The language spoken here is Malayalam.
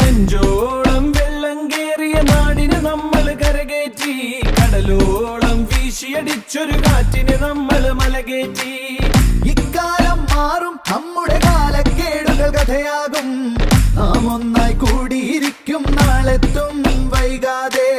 നെഞ്ചോളം വെള്ളം കേറിയ നാടിനെ നമ്മൾ കരകേറ്റി, കടലോളം വീശിയടിച്ചൊരു കാറ്റിനെ നമ്മൾ മലകേറ്റി. ഇക്കാലം മാറും, നമ്മുടെ കാലക്കേടുകൾ കഥയാകും. നാം ഒന്നായി കൂടിയിരിക്കും, നാളെത്തും വൈകാതെ.